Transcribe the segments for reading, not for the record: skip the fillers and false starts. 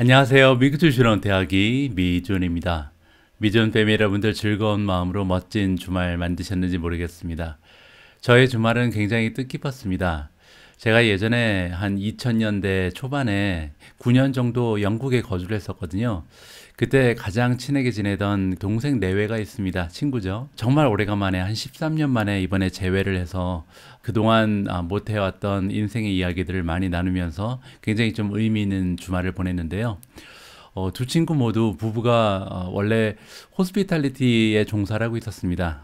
안녕하세요. 미국주 실험 대학이 미존입니다. 미존 패밀리 여러분들 즐거운 마음으로 멋진 주말 만드셨는지 모르겠습니다. 저의 주말은 굉장히 뜻깊었습니다. 제가 예전에 한 2000년대 초반에 9년 정도 영국에 거주를 했었거든요. 그때 가장 친하게 지내던 동생 내외가 있습니다. 친구죠. 정말 오래간만에 한 13년 만에 이번에 재회를 해서 그동안 못 해왔던 인생의 이야기들을 많이 나누면서 굉장히 좀 의미 있는 주말을 보냈는데요. 두 친구 모두 부부가 원래 호스피탈리티에 종사를 하고 있었습니다.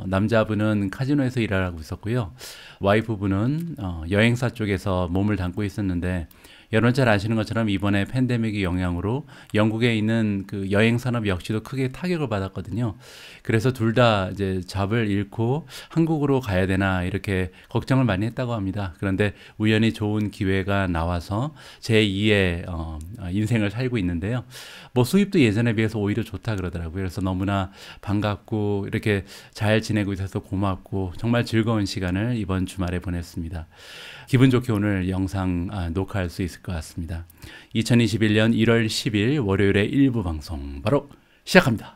남자분은 카지노에서 일을 하고 있었고요. 와이프분은 여행사 쪽에서 몸을 담고 있었는데 여러분 잘 아시는 것처럼 이번에 팬데믹의 영향으로 영국에 있는 그 여행 산업 역시도 크게 타격을 받았거든요. 그래서 둘 다 이제 잡을 잃고 한국으로 가야 되나 이렇게 걱정을 많이 했다고 합니다. 그런데 우연히 좋은 기회가 나와서 제2의 인생을 살고 있는데요. 뭐 수입도 예전에 비해서 오히려 좋다 그러더라고요. 그래서 너무나 반갑고 이렇게 잘 지내고 있어서 고맙고 정말 즐거운 시간을 이번 주말에 보냈습니다. 기분 좋게 오늘 영상 녹화할 수 있을 것 같습니다. 2021년 1월 10일 월요일의 일부 방송 바로 시작합니다.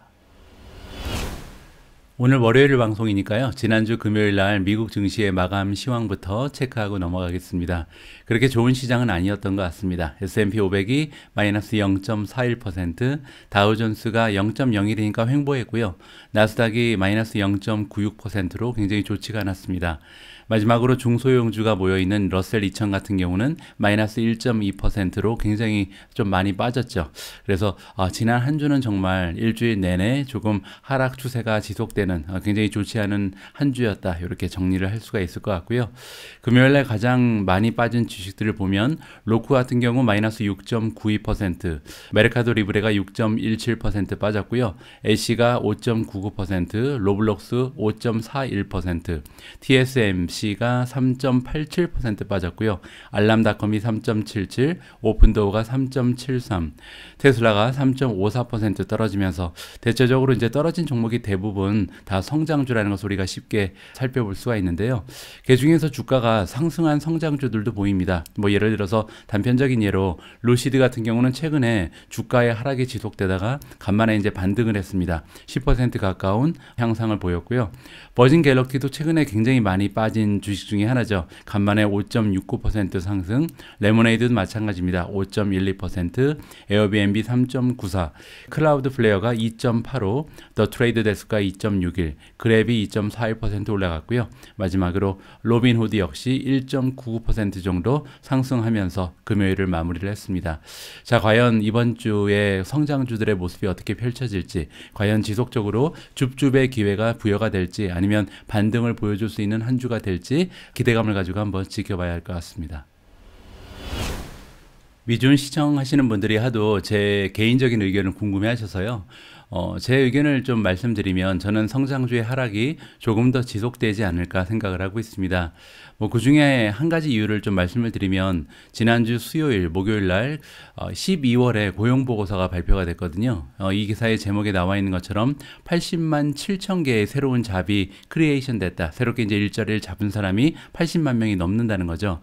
오늘 월요일 방송이니까요. 지난주 금요일 날 미국 증시의 마감 시황부터 체크하고 넘어가겠습니다. 그렇게 좋은 시장은 아니었던 것 같습니다. S&P 500이 마이너스 0.41%, 다우존스가 0.01이니까 횡보했고요. 나스닥이 마이너스 0.96%로 굉장히 좋지가 않았습니다. 마지막으로 중소형주가 모여있는 러셀 2000 같은 경우는 마이너스 1.2%로 굉장히 좀 많이 빠졌죠. 그래서 지난 한 주는 정말 일주일 내내 조금 하락 추세가 지속되는 굉장히 좋지 않은 한 주였다. 이렇게 정리를 할 수가 있을 것 같고요. 금요일날 가장 많이 빠진 주식들을 보면 로쿠 같은 경우 마이너스 6.92%, 메르카도 리브레가 6.17% 빠졌고요. 애쉬가 5.99%, 로블록스 5.41%, TSMC 가 3.87% 빠졌고요. 알람닷컴이 3.77, 오픈도어가 3.73, 테슬라가 3.54% 떨어지면서 대체적으로 이제 떨어진 종목이 대부분 다 성장주라는 것을 우리가 쉽게 살펴볼 수가 있는데요. 그 중에서 주가가 상승한 성장주들도 보입니다. 뭐 예를 들어서 단편적인 예로 루시드 같은 경우는 최근에 주가의 하락이 지속되다가 간만에 이제 반등을 했습니다. 10% 가까운 향상을 보였고요. 버진 갤럭시도 최근에 굉장히 많이 빠진 주식 중에 하나죠. 간만에 5.69% 상승, 레모네이드도 마찬가지입니다. 5.12%, 에어비앤비 3.94, 클라우드 플레어가 2.85, 더 트레이드 데스크가 2.61, 그랩이 2.41% 올라갔고요. 마지막으로 로빈후드 역시 1.99% 정도 상승하면서 금요일을 마무리를 했습니다. 자, 과연 이번 주에 성장주들의 모습이 어떻게 펼쳐질지, 과연 지속적으로 줍줍의 기회가 부여가 될지 아니면 반등을 보여줄 수 있는 한 주가 될지 기대감을 가지고 한번 지켜봐야 할 것 같습니다. 미준 시청하시는 분들이 하도 제 개인적인 의견을 궁금해 하셔서요. 제 의견을 좀 말씀드리면 저는 성장주의 하락이 조금 더 지속되지 않을까 생각을 하고 있습니다. 그 중에 한 가지 이유를 좀 말씀을 드리면 지난주 수요일, 목요일 날 12월에 고용보고서가 발표가 됐거든요. 이 기사의 제목에 나와 있는 것처럼 80만 7천 개의 새로운 잡이 크리에이션 됐다. 새롭게 이제 일자리를 잡은 사람이 80만 명이 넘는다는 거죠.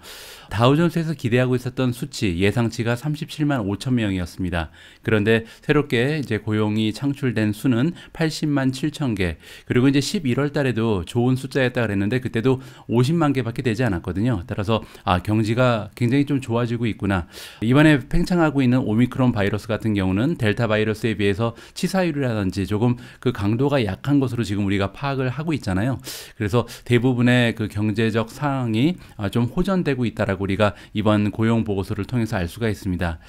다우존스에서 기대하고 있었던 수치, 예상치가 37만 5천 명이었습니다. 그런데 새롭게 이제 고용이 창출된 수는 80만 7천 개. 그리고 이제 11월 달에도 좋은 숫자였다 그랬는데 그때도 50만 개밖에 되지 않았거든요. 따라서 경지가 굉장히 좀 좋아지고 있구나. 이번에 팽창하고 있는 오미크론 바이러스 같은 경우는 델타 바이러스에 비해서 치사율이라든지 조금 그 강도가 약한 것으로 지금 우리가 파악을 하고 있잖아요. 그래서 대부분의 그 경제적 상황이 좀 호전되고 있다라고 우리가 이번 고용 보고서를 통해서 알 수가 있습니다.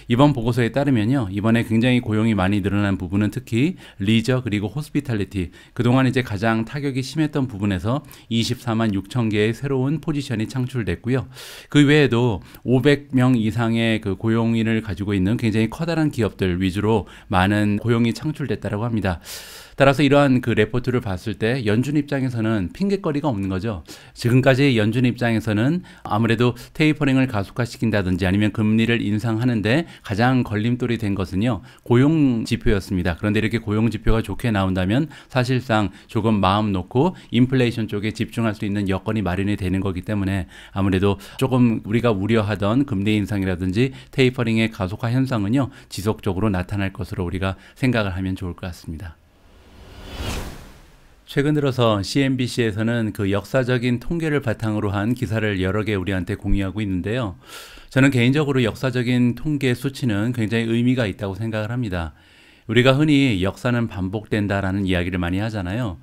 이번 보고서에 따르면요, 이번에 굉장히 고용이 많이 늘어난 부분은 특히 리저 그리고 호스피탈리티, 그동안 이제 가장 타격이 심했던 부분에서 24만 6천 개의 새로운 포지션이 창출됐고요. 그 외에도 500명 이상의 그 고용인을 가지고 있는 굉장히 커다란 기업들 위주로 많은 고용이 창출됐다고 합니다. 따라서 이러한 그 레포트를 봤을 때 연준 입장에서는 핑계거리가 없는 거죠. 지금까지 연준 입장에서는 아무래도 테이퍼링을 가속화시킨다든지 아니면 금리를 인상하는데 가장 걸림돌이 된 것은요, 고용 지표였습니다. 그런데 이렇게 고용 지표가 좋게 나온다면 사실상 조금 마음 놓고 인플레이션 쪽에 집중할 수 있는 여건이 마련이 되는 거기 때문에 아무래도 조금 우리가 우려하던 금리 인상이라든지 테이퍼링의 가속화 현상은요, 지속적으로 나타날 것으로 우리가 생각을 하면 좋을 것 같습니다. 최근 들어서 CNBC에서는 그 역사적인 통계를 바탕으로 한 기사를 여러 개 우리한테 공유하고 있는데요. 저는 개인적으로 역사적인 통계 수치는 굉장히 의미가 있다고 생각을 합니다. 우리가 흔히 역사는 반복된다라는 이야기를 많이 하잖아요.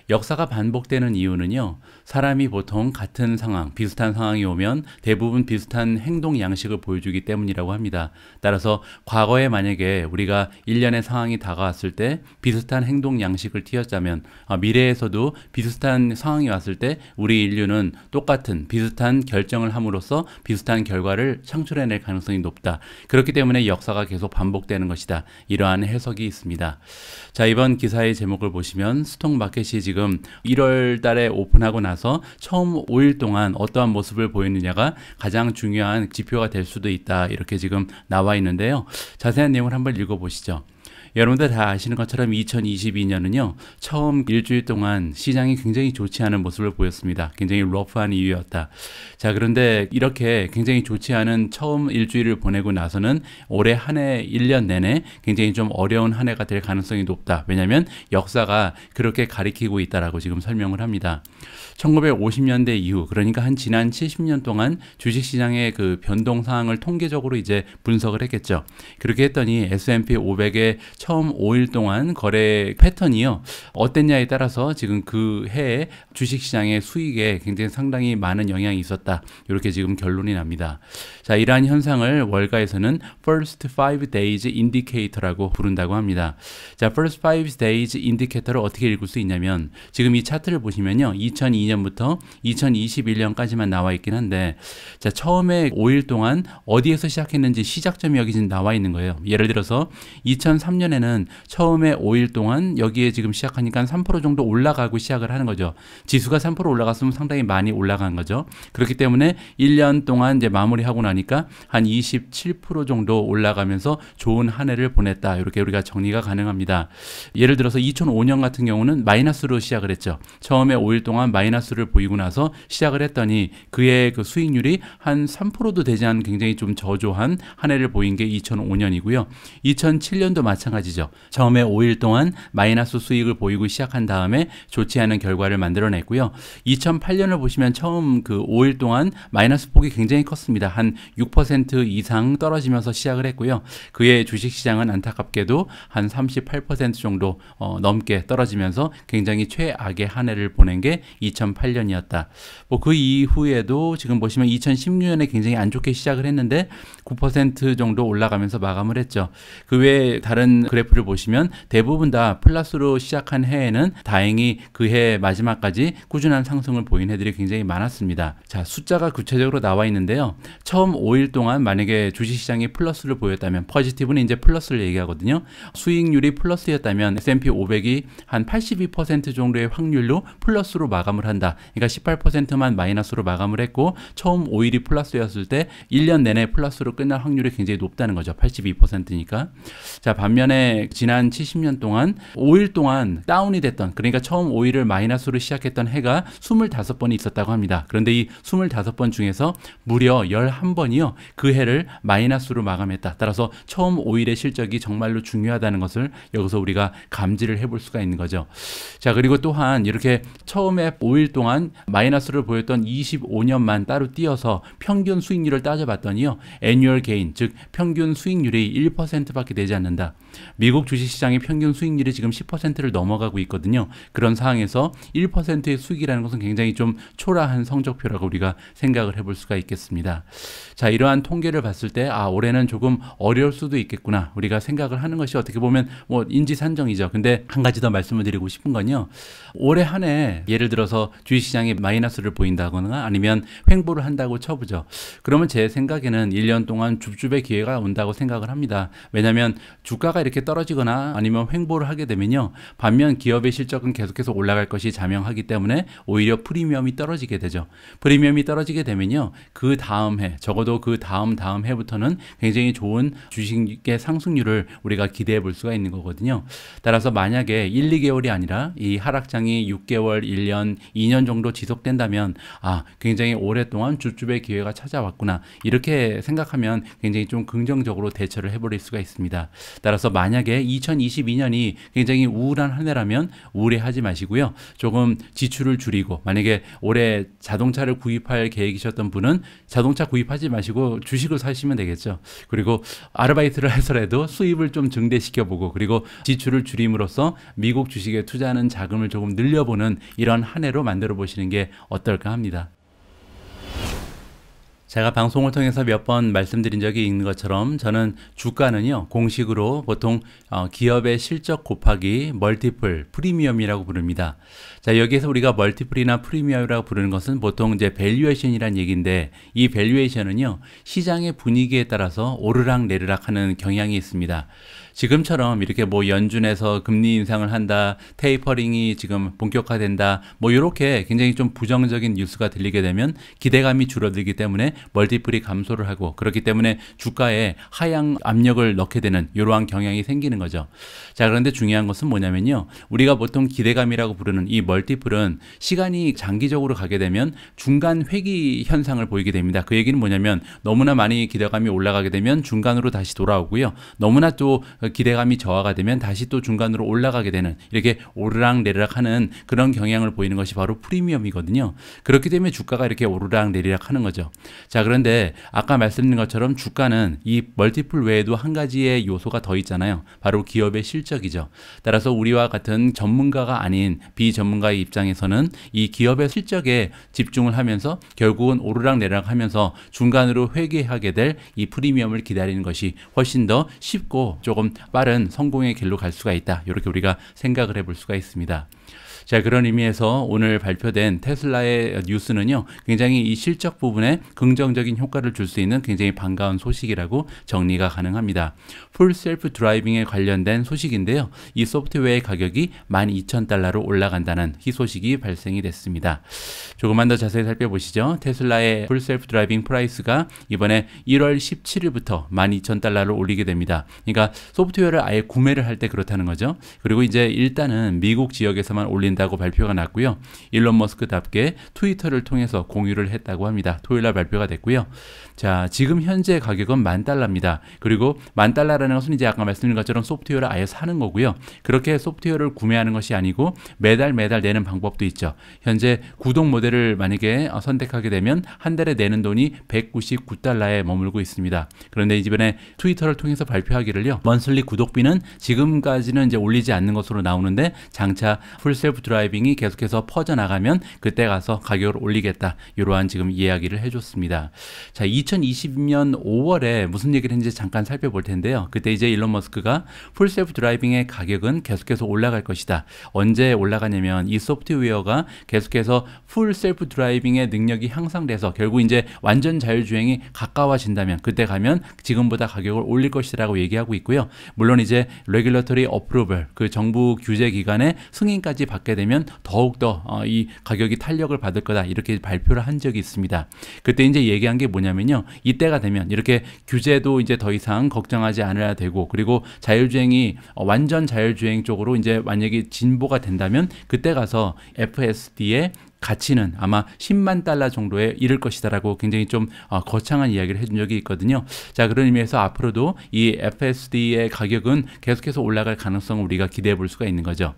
역사가 반복되는 이유는요, 사람이 보통 같은 상황, 비슷한 상황이 오면 대부분 비슷한 행동 양식을 보여주기 때문이라고 합니다. 따라서 과거에 만약에 우리가 일련의 상황이 다가왔을 때 비슷한 행동 양식을 띄었자면 미래에서도 비슷한 상황이 왔을 때 우리 인류는 똑같은 비슷한 결정을 함으로써 비슷한 결과를 창출해낼 가능성이 높다. 그렇기 때문에 역사가 계속 반복되는 것이다. 이러한 해석이 있습니다. 자, 이번 기사의 제목을 보시면 스톡 마켓이 지금 1월 달에 오픈하고 나서 처음 5일 동안 어떠한 모습을 보이느냐가 가장 중요한 지표가 될 수도 있다. 이렇게 지금 나와 있는데요. 자세한 내용을 한번 읽어보시죠. 여러분들 다 아시는 것처럼 2022년은요, 처음 일주일 동안 시장이 굉장히 좋지 않은 모습을 보였습니다. 굉장히 러프한 이유였다. 자, 그런데 이렇게 굉장히 좋지 않은 처음 일주일을 보내고 나서는 올해 한 해 1년 내내 굉장히 좀 어려운 한 해가 될 가능성이 높다. 왜냐하면 역사가 그렇게 가리키고 있다라고 지금 설명을 합니다. 1950년대 이후, 그러니까 한 지난 70년 동안 주식시장의 그 변동 상황을 통계적으로 이제 분석을 했겠죠. 그렇게 했더니 S&P 500의 처음 5일 동안 거래 패턴이요, 어땠냐에 따라서 지금 그 해에 주식시장의 수익에 굉장히 상당히 많은 영향이 있었다. 이렇게 지금 결론이 납니다. 자, 이러한 현상을 월가에서는 First 5 Days Indicator라고 부른다고 합니다. 자, First 5 Days Indicator를 어떻게 읽을 수 있냐면, 지금 이 차트를 보시면요, 2002년부터 2021년까지만 나와 있긴 한데, 자, 처음에 5일 동안 어디에서 시작했는지 시작점이 여기 지금 나와 있는 거예요. 예를 들어서 2003년에는 처음에 5일 동안 여기에 지금 시작하니까 3% 정도 올라가고 시작을 하는 거죠. 지수가 3% 올라갔으면 상당히 많이 올라간 거죠. 그렇기 때문에 1년 동안 이제 마무리하고 나니까 한 27% 정도 올라가면서 좋은 한 해를 보냈다. 이렇게 우리가 정리가 가능합니다. 예를 들어서 2005년 같은 경우는 마이너스로 시작을 했죠. 처음에 5일 동안 마이너스를 보이고 나서 시작을 했더니 그의 그 수익률이 한 3%도 되지 않은 굉장히 좀 저조한 한 해를 보인 게 2005년이고요. 2007년도 마찬가지죠. 처음에 5일 동안 마이너스 수익을 보이고 시작한 다음에 좋지 않은 결과를 만들어냈고요. 2008년을 보시면 처음 그 5일 동안 마이너스 폭이 굉장히 컸습니다. 한 6% 이상 떨어지면서 시작을 했고요. 그의 주식시장은 안타깝게도 한 38% 정도 넘게 떨어지면서 굉장히 최악의 한 해를 보낸 게 2008년이었다. 뭐 그 이후에도 지금 보시면 2016년에 굉장히 안 좋게 시작을 했는데 9% 정도 올라가면서 마감을 했죠. 그 외에 다른 그래프를 보시면 대부분 다 플러스로 시작한 해에는 다행히 그 해 마지막까지 꾸준한 상승을 보인 해들이 굉장히 많았습니다. 자, 숫자가 구체적으로 나와 있는데요. 처음 5일 동안 만약에 주식시장이 플러스를 보였다면, 포지티브는 이제 플러스를 얘기하거든요. 수익률이 플러스였다면 S&P 500이 한 82% 정도의 확률로 플러스로 마감을 한다. 그러니까 18%만 마이너스로 마감을 했고 처음 5일이 플러스였을 때 1년 내내 플러스로 끝날 확률이 굉장히 높다는 거죠. 82%니까. 자, 반면에 지난 70년 동안 5일 동안 다운이 됐던, 그러니까 처음 5일을 마이너스로 시작했던 해가 25번이 있었다고 합니다. 그런데 이 25번 중에서 무려 11번이요, 그 해를 마이너스로 마감했다. 따라서 처음 5일의 실적이 정말로 중요하다는 것을 여기서 우리가 감지를 해볼 수가 있는 거죠. 자, 그리고 또한 이렇게 처음에 5일 동안 마이너스를 보였던 25년만 따로 띄어서 평균 수익률을 따져봤더니요, annual gain, 즉 평균 수익률이 1%밖에 되지 않는다. 미국 주식시장의 평균 수익률이 지금 10%를 넘어가고 있거든요. 그런 상황에서 1%의 수익이라는 것은 굉장히 좀 초라한 성적표라고 우리가 생각을 해볼 수가 있겠습니다. 자, 이러한 통계를 봤을 때 올해는 조금 어려울 수도 있겠구나 우리가 생각을 하는 것이 어떻게 보면 뭐 인지산정이죠. 근데 한 가지 더 말씀을 드리고 싶은 건요, 올해 한 해 예를 들어서 주식시장이 마이너스를 보인다거나 아니면 횡보를 한다고 쳐보죠. 그러면 제 생각에는 1년 동안 줍줍의 기회가 온다고 생각을 합니다. 왜냐하면 주가가 이렇게 이렇게 떨어지거나 아니면 횡보를 하게 되면요. 반면 기업의 실적은 계속해서 올라갈 것이 자명하기 때문에 오히려 프리미엄이 떨어지게 되죠. 프리미엄이 떨어지게 되면요. 그 다음 해, 적어도 그 다음 해부터는 굉장히 좋은 주식의 상승률을 우리가 기대해 볼 수가 있는 거거든요. 따라서 만약에 1, 2개월이 아니라 이 하락장이 6개월, 1년, 2년 정도 지속된다면 굉장히 오랫동안 줍줍의 기회가 찾아왔구나. 이렇게 생각하면 굉장히 좀 긍정적으로 대처를 해버릴 수가 있습니다. 따라서 만약에 2022년이 굉장히 우울한 한 해라면 우울해하지 마시고요. 조금 지출을 줄이고 만약에 올해 자동차를 구입할 계획이셨던 분은 자동차 구입하지 마시고 주식을 사시면 되겠죠. 그리고 아르바이트를 해서라도 수입을 좀 증대시켜보고 그리고 지출을 줄임으로써 미국 주식에 투자하는 자금을 조금 늘려보는 이런 한 해로 만들어 보시는 게 어떨까 합니다. 제가 방송을 통해서 몇 번 말씀드린 적이 있는 것처럼 저는 주가는요 공식으로 보통 기업의 실적 곱하기 멀티플 프리미엄이라고 부릅니다. 자, 여기에서 우리가 멀티플이나 프리미엄이라고 부르는 것은 보통 이제 밸류에이션이란 얘기인데 이 밸류에이션은요 시장의 분위기에 따라서 오르락 내리락 하는 경향이 있습니다. 지금처럼 이렇게 뭐 연준에서 금리 인상을 한다, 테이퍼링이 지금 본격화된다, 뭐 이렇게 굉장히 좀 부정적인 뉴스가 들리게 되면 기대감이 줄어들기 때문에 멀티플이 감소를 하고 그렇기 때문에 주가에 하향 압력을 넣게 되는 이러한 경향이 생기는 거죠. 자, 그런데 중요한 것은 뭐냐면요. 우리가 보통 기대감이라고 부르는 이 멀티플은 시간이 장기적으로 가게 되면 중간 회귀 현상을 보이게 됩니다. 그 얘기는 뭐냐면 너무나 많이 기대감이 올라가게 되면 중간으로 다시 돌아오고요. 너무나 또 기대감이 저하가 되면 다시 또 중간으로 올라가게 되는 이렇게 오르락 내리락 하는 그런 경향을 보이는 것이 바로 프리미엄이거든요. 그렇기 때문에 주가가 이렇게 오르락 내리락 하는 거죠. 자, 그런데 아까 말씀드린 것처럼 주가는 이 멀티플 외에도 한 가지의 요소가 더 있잖아요. 바로 기업의 실적이죠. 따라서 우리와 같은 전문가가 아닌 비전문가의 입장에서는 이 기업의 실적에 집중을 하면서 결국은 오르락 내리락 하면서 중간으로 회귀하게 될 이 프리미엄을 기다리는 것이 훨씬 더 쉽고 조금 빠른 성공의 길로 갈 수가 있다. 이렇게 우리가 생각을 해볼 수가 있습니다. 자, 그런 의미에서 오늘 발표된 테슬라의 뉴스는요, 굉장히 이 실적 부분에 긍정적인 효과를 줄 수 있는 굉장히 반가운 소식이라고 정리가 가능합니다. 풀 셀프 드라이빙에 관련된 소식인데요. 이 소프트웨어의 가격이 12,000달러로 올라간다는 희소식이 발생이 됐습니다. 조금만 더 자세히 살펴보시죠. 테슬라의 풀 셀프 드라이빙 프라이스가 이번에 1월 17일부터 12,000달러를 올리게 됩니다. 그러니까 소프트웨어를 아예 구매를 할 때 그렇다는 거죠. 그리고 이제 일단은 미국 지역에서만 올린다고 발표가 났고요. 일론 머스크답게 트위터를 통해서 공유를 했다고 합니다. 토요일날 발표가 됐고요. 자, 지금 현재 가격은 $10,000입니다. 그리고 $10,000라는 것은 이제 아까 말씀드린 것처럼 소프트웨어를 아예 사는 거고요. 그렇게 소프트웨어를 구매하는 것이 아니고 매달 내는 방법도 있죠. 현재 구독 모델을 만약에 선택하게 되면 한 달에 내는 돈이 $199에 머물고 있습니다. 그런데 이번에 트위터를 통해서 발표하기를요. 먼슬리 구독비는 지금까지는 이제 올리지 않는 것으로 나오는데 장차 풀 셀프 드라이빙이 계속해서 퍼져나가면 그때 가서 가격을 올리겠다. 이러한 지금 이야기를 해줬습니다. 자, 2020년 5월에 무슨 얘기를 했는지 잠깐 살펴볼 텐데요. 그때 이제 일론 머스크가 풀 셀프 드라이빙의 가격은 계속해서 올라갈 것이다. 언제 올라가냐면 이 소프트웨어가 계속해서 풀 셀프 드라이빙의 능력이 향상돼서 결국 이제 완전 자율주행이 가까워진다면 그때 가면 지금보다 가격을 올릴 것이라고 얘기하고 있고요. 물론 이제 레귤러터리 어프로벌 그 정부 규제 기관의 승인까지 받게 되면 더욱더 이 가격이 탄력을 받을 거다 이렇게 발표를 한 적이 있습니다. 그때 이제 얘기한 게 뭐냐면요. 이때가 되면 이렇게 규제도 이제 더 이상 걱정하지 않아야 되고 그리고 자율주행이 완전 자율주행 쪽으로 이제 만약에 진보가 된다면 그때 가서 FSD의 가치는 아마 10만 달러 정도에 이를 것이다라고 굉장히 좀 거창한 이야기를 해준 적이 있거든요. 자, 그런 의미에서 앞으로도 이 FSD의 가격은 계속해서 올라갈 가능성을 우리가 기대해 볼 수가 있는 거죠.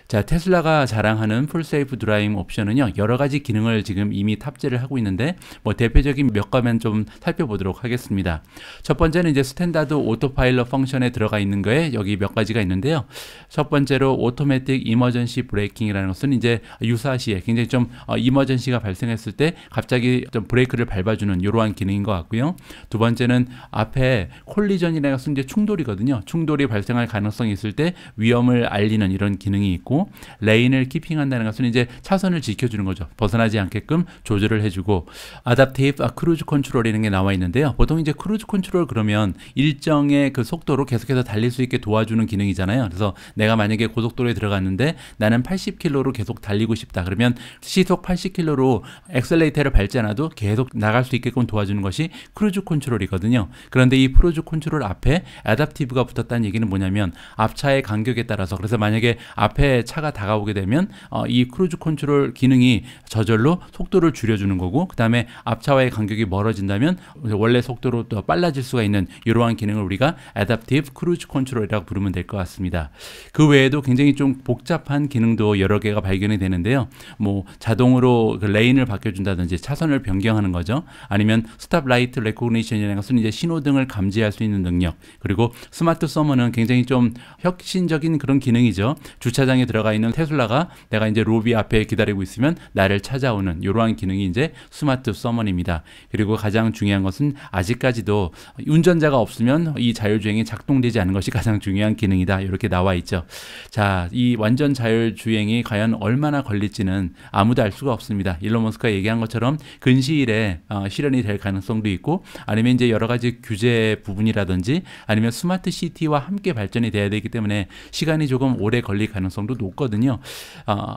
자, 테슬라가 자랑하는 풀 셀프 드라이빙 옵션은요, 여러 가지 기능을 지금 이미 탑재를 하고 있는데, 뭐 대표적인 몇 가면 좀 살펴보도록 하겠습니다. 첫 번째는 이제 스탠다드 오토파일럿 펑션에 들어가 있는 거에 여기 몇 가지가 있는데요. 첫 번째로 오토매틱 이머전시 브레이킹이라는 것은 이제 유사시에 굉장히 좀 이머전시가 발생했을 때 갑자기 좀 브레이크를 밟아주는 이러한 기능인 것 같고요. 두 번째는 앞에 콜리전이라는 것은 이제 충돌이거든요. 충돌이 발생할 가능성이 있을 때 위험을 알리는 이런 기능이 있고, 하고, 레인을 키핑한다는 것은 이제 차선을 지켜주는 거죠. 벗어나지 않게끔 조절을 해주고, 아답티브 크루즈 컨트롤이라는 게 나와 있는데요. 보통 이제 크루즈 컨트롤 그러면 일정의 그 속도로 계속해서 달릴 수 있게 도와주는 기능이잖아요. 그래서 내가 만약에 고속도로에 들어갔는데 나는 80km로 계속 달리고 싶다. 그러면 시속 80km로 엑셀레이터를 밟지 않아도 계속 나갈 수 있게끔 도와주는 것이 크루즈 컨트롤이거든요. 그런데 이 크루즈 컨트롤 앞에 아답티브가 붙었다는 얘기는 뭐냐면 앞차의 간격에 따라서, 그래서 만약에 앞에 차가 다가오게 되면 이 크루즈 컨트롤 기능이 저절로 속도를 줄여주는 거고, 그 다음에 앞차와의 간격이 멀어진다면 원래 속도로 더 빨라질 수가 있는 이러한 기능을 우리가 Adaptive Cruise Control이라고 부르면 될 것 같습니다. 그 외에도 굉장히 좀 복잡한 기능도 여러 개가 발견이 되는데요. 뭐 자동으로 그 레인을 바꿔준다든지 차선을 변경하는 거죠. 아니면 스탑 라이트 레코그니션이라는 것은 이제 신호등을 감지할 수 있는 능력. 그리고 스마트 서머는 굉장히 좀 혁신적인 그런 기능이죠. 주차장에 들어가 있는 테슬라가 내가 이제 로비 앞에 기다리고 있으면 나를 찾아오는 이러한 기능이 이제 스마트 서머입니다. 그리고 가장 중요한 것은 아직까지도 운전자가 없으면 이 자율주행이 작동되지 않은 것이 가장 중요한 기능이다. 이렇게 나와 있죠. 자, 이 완전 자율주행이 과연 얼마나 걸릴지는 아무도 알 수가 없습니다. 일론 머스크가 얘기한 것처럼 근시일에 실현이 될 가능성도 있고, 아니면 이제 여러 가지 규제 부분이라든지 아니면 스마트 시티와 함께 발전이 돼야 되기 때문에 시간이 조금 오래 걸릴 가능성도 높거든요.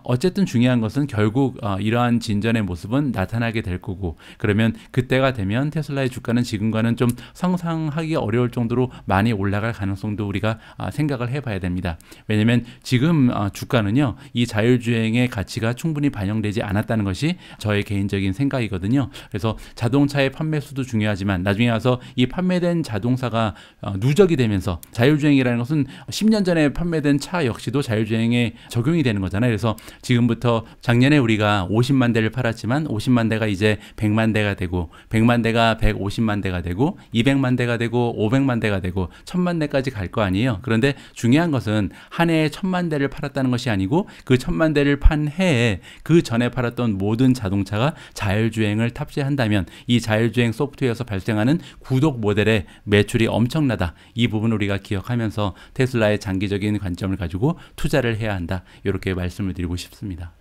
어쨌든 중요한 것은 결국 이러한 진전의 모습은 나타나게 될 거고, 그러면 그때가 되면 테슬라의 주가는 지금과는 좀 상상하기 어려울 정도로 많이 올라갈 가능성도 우리가 생각을 해봐야 됩니다. 왜냐하면 지금 주가는요, 이 자율주행의 가치가 충분히 반영되지 않았다는 것이 저의 개인적인 생각이거든요. 그래서 자동차의 판매 수도 중요하지만 나중에 와서 이 판매된 자동차가 누적이 되면서, 자율주행이라는 것은 10년 전에 판매된 차 역시도 자율주행에 적용이 되는 거잖아요. 그래서 지금부터, 작년에 우리가 50만 대를 팔았지만 50만 대가 이제 100만 대가 되고, 100만 대가 150만 대가 되고, 200만 대가 되고, 500만 대가 되고 1000만 대까지 갈 거 아니에요. 그런데 중요한 것은 한 해에 1000만 대를 팔았다는 것이 아니고 그 1000만 대를 판 해에 그 전에 팔았던 모든 자동차가 자율주행을 탑재한다면 이 자율주행 소프트웨어에서 발생하는 구독 모델의 매출이 엄청나다. 이 부분을 우리가 기억하면서 테슬라의 장기적인 관점을 가지고 투자를 해야 한다. 이렇게 말씀을 드리고 싶습니다.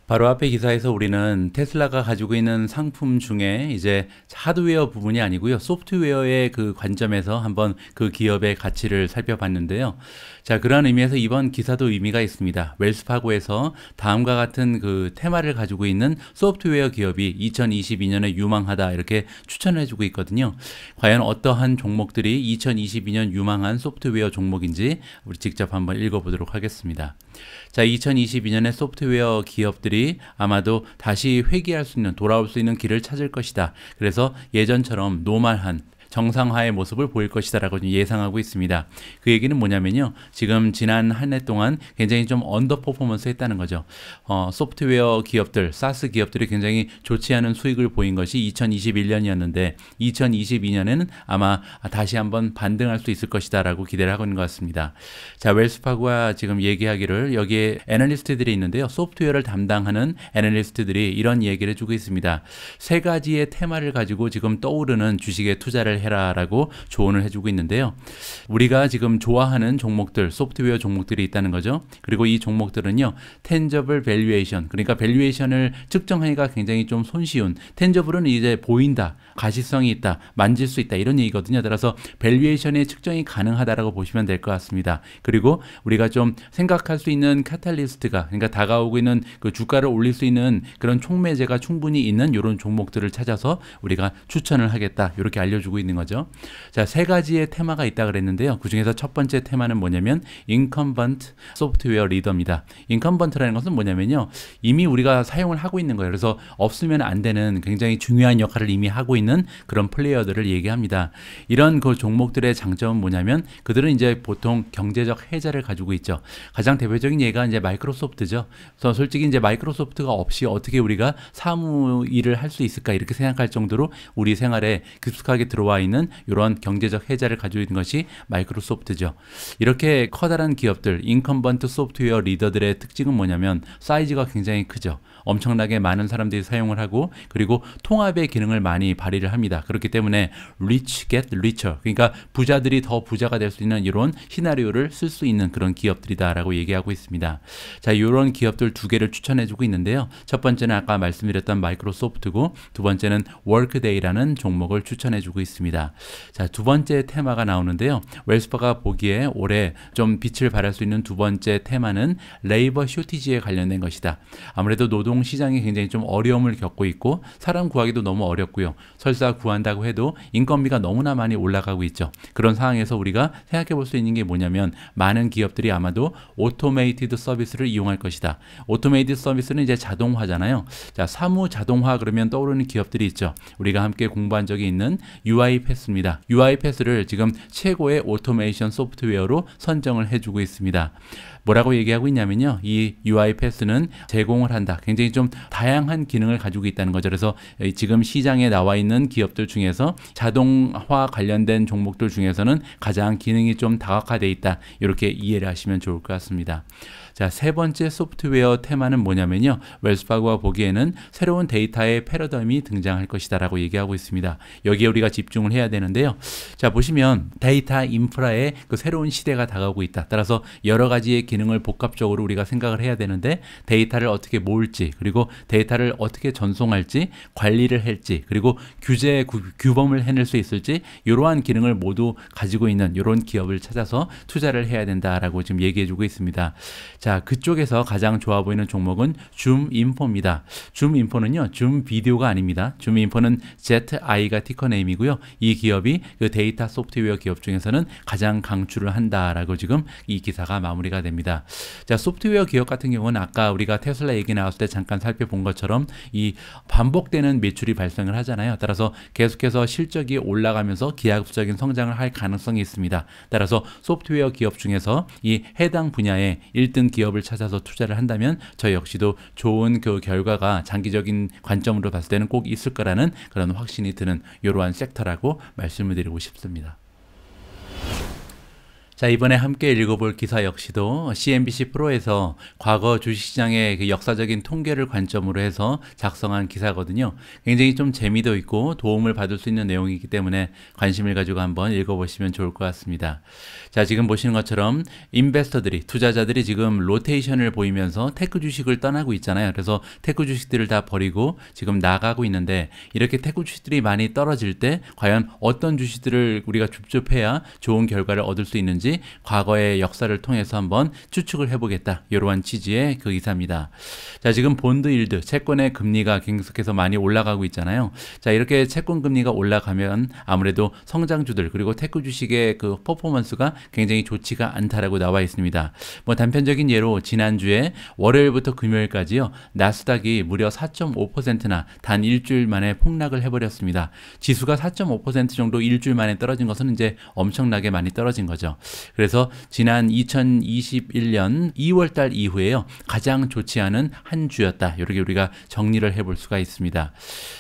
바로 앞에 기사에서 우리는 테슬라가 가지고 있는 상품 중에 이제 하드웨어 부분이 아니고요, 소프트웨어의 그 관점에서 한번 그 기업의 가치를 살펴봤는데요. 자, 그러한 의미에서 이번 기사도 의미가 있습니다. 웰스파고에서 다음과 같은 그 테마를 가지고 있는 소프트웨어 기업이 2022년에 유망하다 이렇게 추천을 해주고 있거든요. 과연 어떠한 종목들이 2022년 유망한 소프트웨어 종목인지 우리 직접 한번 읽어보도록 하겠습니다. 자, 2022년에 소프트웨어 기업들이 아마도 다시 회귀할 수 있는, 돌아올 수 있는 길을 찾을 것이다. 그래서 예전처럼 노멀한 정상화의 모습을 보일 것이다 라고 예상하고 있습니다. 그 얘기는 뭐냐면요, 지금 지난 한 해 동안 굉장히 좀 언더 퍼포먼스 했다는 거죠. 소프트웨어 기업들, 사스 기업들이 굉장히 좋지 않은 수익을 보인 것이 2021년이었는데 2022년에는 아마 다시 한번 반등할 수 있을 것이다 라고 기대를 하고 있는 것 같습니다. 자, 웰스파고가 지금 얘기하기를, 여기에 애널리스트들이 있는데요, 소프트웨어를 담당하는 애널리스트들이 이런 얘기를 해주고 있습니다. 세 가지의 테마를 가지고 지금 떠오르는 주식에 투자를 해라라고 조언을 해주고 있는데요. 우리가 지금 좋아하는 종목들, 소프트웨어 종목들이 있다는 거죠. 그리고 이 종목들은요, tangible valuation, 그러니까 밸류에이션을 측정하기가 굉장히 좀 손쉬운, tangi블은 이제 보인다, 가시성이 있다, 만질 수 있다 이런 얘기거든요. 따라서 밸류에이션의 측정이 가능하다라고 보시면 될 것 같습니다. 그리고 우리가 좀 생각할 수 있는 카탈리스트가, 그러니까 다가오고 있는 그 주가를 올릴 수 있는 그런 촉매제가 충분히 있는 이런 종목들을 찾아서 우리가 추천을 하겠다, 이렇게 알려주고 있는 거죠. 자, 세 가지의 테마가 있다 그랬는데요. 그 중에서 첫 번째 테마는 뭐냐면 incumbent 소프트웨어 리더입니다. incumbent라는 것은 뭐냐면요, 이미 우리가 사용을 하고 있는 거예요. 그래서 없으면 안 되는 굉장히 중요한 역할을 이미 하고 있는 그런 플레이어들을 얘기합니다. 이런 그 종목들의 장점은 뭐냐면 그들은 이제 보통 경제적 해자를 가지고 있죠. 가장 대표적인 예가 이제 마이크로소프트죠. 그래서 솔직히 이제 마이크로소프트가 없이 어떻게 우리가 사무 일을 할 수 있을까 이렇게 생각할 정도로 우리 생활에 깊숙하게 들어와 있는 이런 경제적 혜자를 가지고 있는 것이 마이크로소프트죠. 이렇게 커다란 기업들, 인컴번트 소프트웨어 리더들의 특징은 뭐냐면 사이즈가 굉장히 크죠. 엄청나게 많은 사람들이 사용을 하고 그리고 통합의 기능을 많이 발휘를 합니다. 그렇기 때문에 rich get richer, 그러니까 부자들이 더 부자가 될 수 있는 이런 시나리오를 쓸 수 있는 그런 기업들이다라고 얘기하고 있습니다. 자, 이런 기업들 두 개를 추천해주고 있는데요. 첫 번째는 아까 말씀드렸던 마이크로소프트고 두 번째는 워크데이라는 종목을 추천해주고 있습니다. 자, 두 번째 테마가 나오는데요. 웰스파가 보기에 올해 좀 빛을 발할 수 있는 두 번째 테마는 레이버 쇼티지에 관련된 것이다. 아무래도 노동 시장이 굉장히 좀 어려움을 겪고 있고 사람 구하기도 너무 어렵고요. 설사 구한다고 해도 인건비가 너무나 많이 올라가고 있죠. 그런 상황에서 우리가 생각해 볼 수 있는 게 뭐냐면 많은 기업들이 아마도 오토메이티드 서비스를 이용할 것이다. 오토메이티드 서비스는 이제 자동화잖아요. 자, 사무 자동화 그러면 떠오르는 기업들이 있죠. 우리가 함께 공부한 적이 있는 UiPath입니다. UiPath를 지금 최고의 오토메이션 소프트웨어로 선정을 해주고 있습니다. 뭐라고 얘기하고 있냐면요. 이 UiPath는 제공을 한다. 굉장히 좀 다양한 기능을 가지고 있다는 거죠. 그래서 지금 시장에 나와 있는 기업들 중에서 자동화 관련된 종목들 중에서는 가장 기능이 좀 다각화되어 있다. 이렇게 이해를 하시면 좋을 것 같습니다. 자, 세 번째 소프트웨어 테마는 뭐냐면요. 웰스파고가 보기에는 새로운 데이터의 패러다임이 등장할 것이다 라고 얘기하고 있습니다. 여기에 우리가 집중을 해야 되는데요. 자, 보시면 데이터 인프라의 그 새로운 시대가 다가오고 있다. 따라서 여러 가지의 기능을 복합적으로 우리가 생각을 해야 되는데 데이터를 어떻게 모을지 그리고 데이터를 어떻게 전송할지 관리를 할지 그리고 규범을 해낼 수 있을지 이러한 기능을 모두 가지고 있는 이런 기업을 찾아서 투자를 해야 된다라고 지금 얘기해 주고 있습니다. 자, 그쪽에서 가장 좋아 보이는 종목은 줌인포입니다. 줌인포는요, 줌 비디오가 아닙니다. 줌인포는 ZI가 티커네임이고요. 이 기업이 그 데이터 소프트웨어 기업 중에서는 가장 강추를 한다라고 지금 이 기사가 마무리가 됩니다. 자, 소프트웨어 기업 같은 경우는 아까 우리가 테슬라 얘기 나왔을 때 잠깐 살펴본 것처럼 이 반복되는 매출이 발생을 하잖아요. 따라서 계속해서 실적이 올라가면서 기하급수적인 성장을 할 가능성이 있습니다. 따라서 소프트웨어 기업 중에서 이 해당 분야의 1등 기업을 찾아서 투자를 한다면 저 역시도 좋은 그 결과가 장기적인 관점으로 봤을 때는 꼭 있을 거라는 그런 확신이 드는 이러한 섹터라고 말씀을 드리고 싶습니다. 자, 이번에 함께 읽어볼 기사 역시도 CNBC 프로에서 과거 주식시장의 그 역사적인 통계를 관점으로 해서 작성한 기사거든요. 굉장히 좀 재미도 있고 도움을 받을 수 있는 내용이기 때문에 관심을 가지고 한번 읽어보시면 좋을 것 같습니다. 자, 지금 보시는 것처럼 인베스터들이, 투자자들이 지금 로테이션을 보이면서 테크 주식을 떠나고 있잖아요. 그래서 테크 주식들을 다 버리고 지금 나가고 있는데 이렇게 테크 주식들이 많이 떨어질 때 과연 어떤 주식들을 우리가 줍줍해야 좋은 결과를 얻을 수 있는지 과거의 역사를 통해서 한번 추측을 해보겠다. 이러한 취지의 그 기사입니다. 자, 지금 본드 일드, 채권의 금리가 계속해서 많이 올라가고 있잖아요. 자, 이렇게 채권 금리가 올라가면 아무래도 성장주들 그리고 테크 주식의 그 퍼포먼스가 굉장히 좋지가 않다라고 나와 있습니다. 뭐 단편적인 예로 지난주에 월요일부터 금요일까지요. 나스닥이 무려 4.5%나 단 일주일 만에 폭락을 해버렸습니다. 지수가 4.5% 정도 일주일 만에 떨어진 것은 이제 엄청나게 많이 떨어진 거죠. 그래서 지난 2021년 2월 달 이후에요. 가장 좋지 않은 한 주였다. 이렇게 우리가 정리를 해볼 수가 있습니다.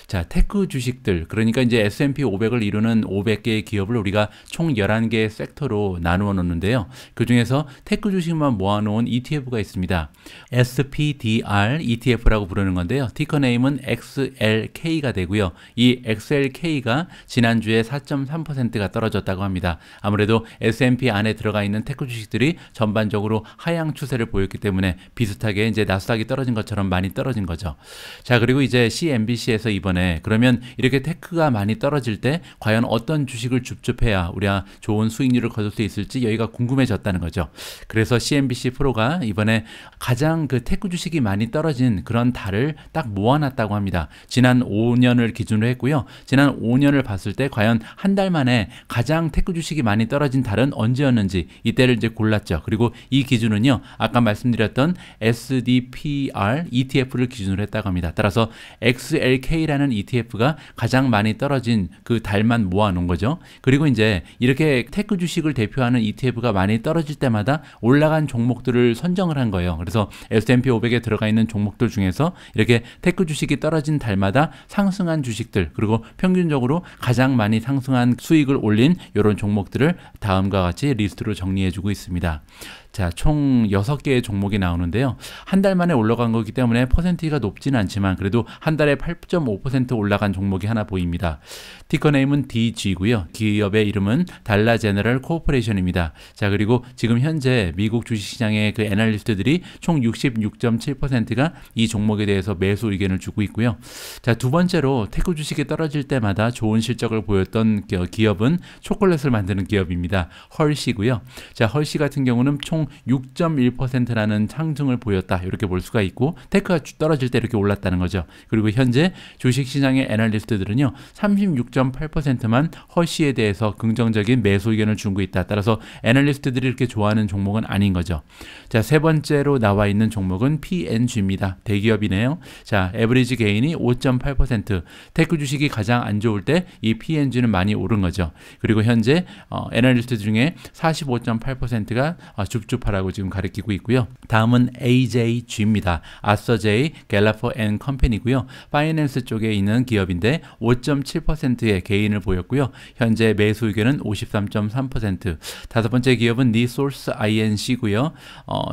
자, 테크 주식들, 그러니까 이제 S&P 500을 이루는 500개의 기업을 우리가 총 11개의 섹터로 나누어 놓는데요. 그 중에서 테크 주식만 모아놓은 ETF가 있습니다. SPDR ETF라고 부르는 건데요. 티커 네임은 XLK가 되고요. 이 XLK가 지난주에 4.3%가 떨어졌다고 합니다. 아무래도 S&P 안에 들어가 있는 테크 주식들이 전반적으로 하향 추세를 보였기 때문에 비슷하게 이제 나스닥이 떨어진 것처럼 많이 떨어진 거죠. 자, 그리고 이제 CNBC에서 이번에 그러면 이렇게 테크가 많이 떨어질 때 과연 어떤 주식을 줍줍해야 우리가 좋은 수익률을 거둘 수 있을지 여기가 궁금해졌다는 거죠. 그래서 CNBC 프로가 이번에 가장 그 테크 주식이 많이 떨어진 그런 달을 딱 모아놨다고 합니다. 지난 5년을 기준으로 했고요. 지난 5년을 봤을 때 과연 한 달 만에 가장 테크 주식이 많이 떨어진 달은 언제였는지 언제였는지 이때를 이제 골랐죠. 그리고 이 기준은요, 아까 말씀드렸던 SDPR ETF를 기준으로 했다고 합니다. 따라서 XLK라는 ETF가 가장 많이 떨어진 그 달만 모아놓은 거죠. 그리고 이제 이렇게 테크 주식을 대표하는 ETF가 많이 떨어질 때마다 올라간 종목들을 선정을 한 거예요. 그래서 S&P 500에 들어가 있는 종목들 중에서 이렇게 테크 주식이 떨어진 달마다 상승한 주식들, 그리고 평균적으로 가장 많이 상승한 수익을 올린 이런 종목들을 다음과 같이 리스트로 정리해주고 있습니다. 자, 총 6개의 종목이 나오는데요. 한 달 만에 올라간 거기 때문에 퍼센티가 높지는 않지만 그래도 한 달에 8.5% 올라간 종목이 하나 보입니다. 티커 네임은 DG고요. 기업의 이름은 달라 제너럴 코퍼레이션입니다. 자, 그리고 지금 현재 미국 주식시장의 그 애널리스트들이 총 66.7%가 이 종목에 대해서 매수 의견을 주고 있고요. 자, 두 번째로 테크 주식이 떨어질 때마다 좋은 실적을 보였던 기업은 초콜릿을 만드는 기업입니다. 헐시고요. 자, 헐시 같은 경우는 총 6.1%라는 상승을 보였다, 이렇게 볼 수가 있고, 테크가 떨어질 때 이렇게 올랐다는 거죠. 그리고 현재 주식시장의 애널리스트들은요 36.8%만 헐시에 대해서 긍정적인 매수 의견을 주고 있다. 따라서 애널리스트들이 이렇게 좋아하는 종목은 아닌 거죠. 자, 세 번째로 나와 있는 종목은 P&G입니다. 대기업이네요. 자, 에버리지 게인이 5.8%. 테크 주식이 가장 안 좋을 때 이 P&G는 많이 오른 거죠. 그리고 현재 애널리스트 중에 45.8%가 줍줍하라고 지금 가리키고 있고요. 다음은 AJG입니다. 아서제이 갤라퍼 앤 컴퍼니고요. 파이낸스 쪽에 있는 기업인데 5.7%의 게인을 보였고요. 현재 매수 의견은 53.3%. 다섯 번째 기업은 리소스 INC고요.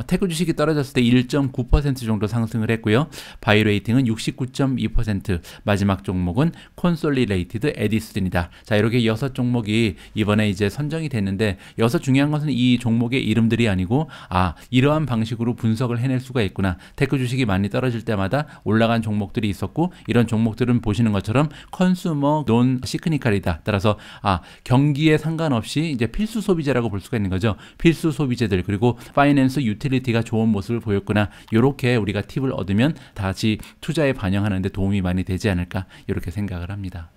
테크 주식이 떨어졌을 때 1.9% 정도 상승을 했고요. 바이 레이팅은 69.2%. 마지막 종목은 콘솔리레이티드 에디슨입니다. 자, 이렇게 6종목이 이번에 이제 선정이 됐는데, 여기서 중요한 것은 이 종목의 이름들이 아니고, 이러한 방식으로 분석을 해낼 수가 있구나. 테크 주식이 많이 떨어질 때마다 올라간 종목들이 있었고, 이런 종목들은 보시는 것처럼 컨슈머 논 시크니컬이다. 따라서 경기에 상관없이 이제 필수 소비재라고 볼 수가 있는 거죠. 필수 소비재들, 그리고 파이낸스 유틸리티가 좋은 모습을 보였구나. 이렇게 우리가 팁을 얻으면 다시 투자에 반영하는 데 도움이 많이 되지 않을까, 이렇게 생각을 합니다.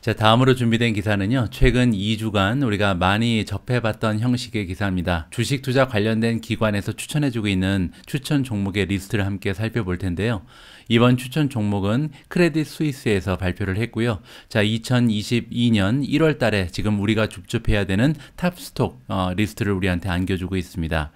자, 다음으로 준비된 기사는요, 최근 2주간 우리가 많이 접해봤던 형식의 기사입니다. 주식 투자 관련된 기관에서 추천해주고 있는 추천 종목의 리스트를 함께 살펴볼 텐데요. 이번 추천 종목은 크레딧 스위스에서 발표를 했고요. 자, 2022년 1월 달에 지금 우리가 줍줍해야 되는 탑스톡 리스트를 우리한테 안겨주고 있습니다.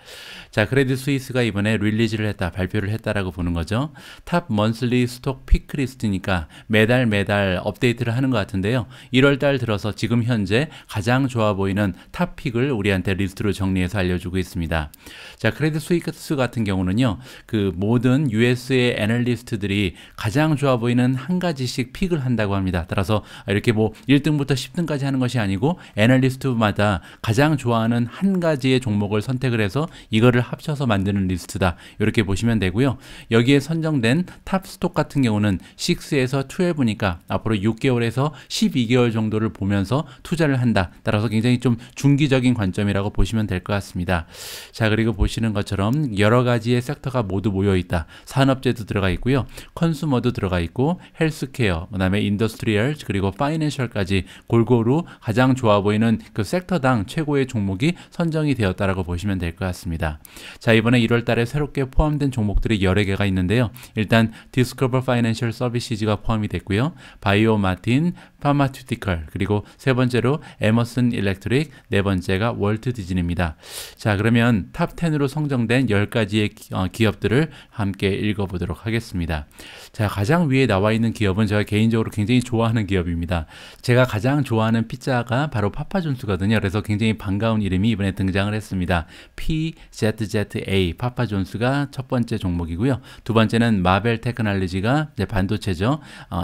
자, 크레딧 스위스가 이번에 릴리즈를 했다, 발표를 했다라고 보는 거죠. 탑 먼슬리 스톡 피크 리스트니까 매달 업데이트를 하는 것 같은데요. 1월 달 들어서 지금 현재 가장 좋아 보이는 탑 픽을 우리한테 리스트로 정리해서 알려주고 있습니다. 자, 크레딧 스위스 같은 경우는요, 그 모든 US의 애널리스트들이 가장 좋아 보이는 한 가지씩 픽을 한다고 합니다. 따라서 이렇게 뭐 1등부터 10등까지 하는 것이 아니고, 애널리스트마다 가장 좋아하는 한 가지의 종목을 선택을 해서 이거를 합쳐서 만드는 리스트다, 이렇게 보시면 되고요. 여기에 선정된 탑 스톡 같은 경우는 6에서 12니까 앞으로 6개월에서 12개월 정도를 보면서 투자를 한다. 따라서 굉장히 좀 중기적인 관점이라고 보시면 될 것 같습니다. 자, 그리고 보시는 것처럼 여러 가지의 섹터가 모두 모여 있다. 산업재도 들어가 있고요. 컨슈머도 들어가 있고, 헬스케어, 그 다음에 인더스트리얼, 그리고 파이낸셜까지 골고루 가장 좋아 보이는 그 섹터당 최고의 종목이 선정이 되었다라고 보시면 될 것 같습니다. 자, 이번에 1월 달에 새롭게 포함된 종목들이 여러 개가 있는데요. 일단 디스커버 파이낸셜 서비스가 포함이 됐고요. 바이오 마틴, 파마튜티컬, 그리고 세 번째로 에머슨 일렉트릭, 네 번째가 월트 디즈니입니다. 자, 그러면 탑 10으로 선정된 10가지의 기업들을 함께 읽어보도록 하겠습니다. 자, 가장 위에 나와 있는 기업은 제가 개인적으로 굉장히 좋아하는 기업입니다. 제가 가장 좋아하는 피자가 바로 파파존스거든요. 그래서 굉장히 반가운 이름이 이번에 등장을 했습니다. PZZA, 파파존스가 첫 번째 종목이고요. 두 번째는 마벨 테크놀로지가 반도체죠.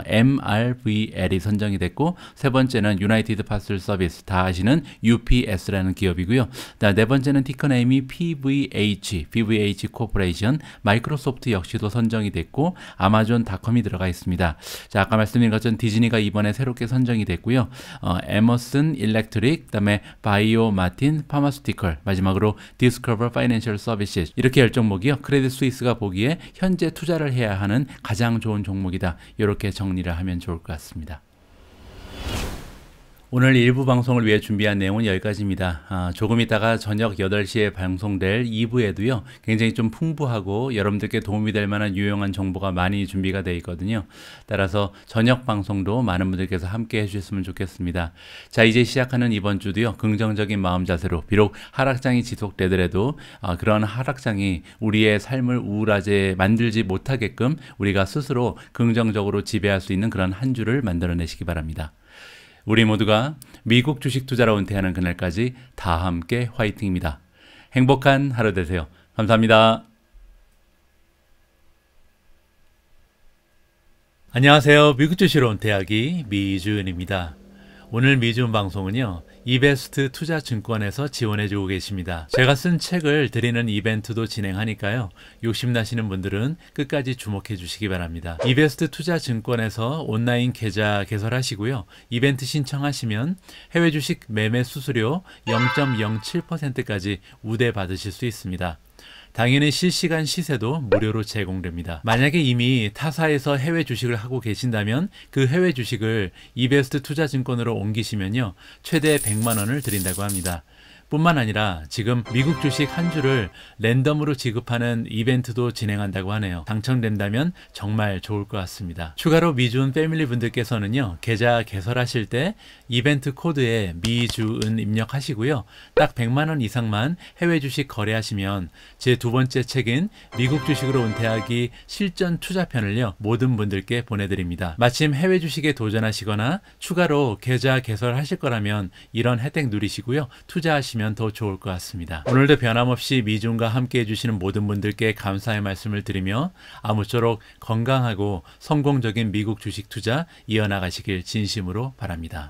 MRVL이 선정이 됐고, 세 번째는 유나이티드 파슬 서비스, 다 아시는 UPS라는 기업이고요. 네 번째는 티커네임이 PVH 코퍼레이션, 마이크로소프트 역시도 선정이 됐고, 아마존닷컴이 들어가 있습니다. 자, 아까 말씀드린 것처럼 디즈니가 이번에 새롭게 선정이 됐고요. 에머슨 일렉트릭, 그다음에 바이오 마틴 파마스티컬, 마지막으로 디스커버 파이낸셜 서비스, 이렇게 10종목이요. 크레딧 스위스가 보기에 현재 투자를 해야 하는 가장 좋은 종목이다, 이렇게 정리를 하면 좋을 것 같습니다. 오늘 일부 방송을 위해 준비한 내용은 여기까지입니다. 조금 있다가 저녁 8시에 방송될 2부에도요, 굉장히 좀 풍부하고 여러분들께 도움이 될 만한 유용한 정보가 많이 준비가 되어 있거든요. 따라서 저녁 방송도 많은 분들께서 함께 해주셨으면 좋겠습니다. 자, 이제 시작하는 이번 주도요, 긍정적인 마음 자세로, 비록 하락장이 지속되더라도 그런 하락장이 우리의 삶을 우울하게 만들지 못하게끔 우리가 스스로 긍정적으로 지배할 수 있는 그런 한 주를 만들어내시기 바랍니다. 우리 모두가 미국 주식 투자로 은퇴하는 그날까지 다 함께 화이팅입니다. 행복한 하루 되세요. 감사합니다. 안녕하세요. 미국 주식으로 은퇴하기 미주은입니다. 오늘 미주은 방송은요, 이베스트 투자증권에서 지원해주고 계십니다. 제가 쓴 책을 드리는 이벤트도 진행하니까요, 욕심나시는 분들은 끝까지 주목해 주시기 바랍니다. 이베스트 투자증권에서 온라인 계좌 개설하시고요, 이벤트 신청하시면 해외 주식 매매 수수료 0.07%까지 우대 받으실 수 있습니다. 당연히 실시간 시세도 무료로 제공됩니다. 만약에 이미 타사에서 해외 주식을 하고 계신다면 그 해외 주식을 이베스트 투자증권으로 옮기시면요, 최대 100만 원을 드린다고 합니다. 뿐만 아니라 지금 미국 주식 한 주를 랜덤으로 지급하는 이벤트도 진행한다고 하네요. 당첨된다면 정말 좋을 것 같습니다. 추가로 미주은 패밀리 분들께서는요, 계좌 개설하실 때 이벤트 코드에 미주은 입력하시고요, 딱 100만 원 이상만 해외 주식 거래하시면 제 두 번째 책인 미국 주식으로 은퇴하기 실전 투자편을요, 모든 분들께 보내드립니다. 마침 해외 주식에 도전하시거나 추가로 계좌 개설하실 거라면 이런 혜택 누리시고요, 투자하시면 더 좋을 것 같습니다. 오늘도 변함없이 미주은과 함께 해주시는 모든 분들께 감사의 말씀을 드리며 아무쪼록 건강하고 성공적인 미국 주식 투자 이어나가시길 진심으로 바랍니다.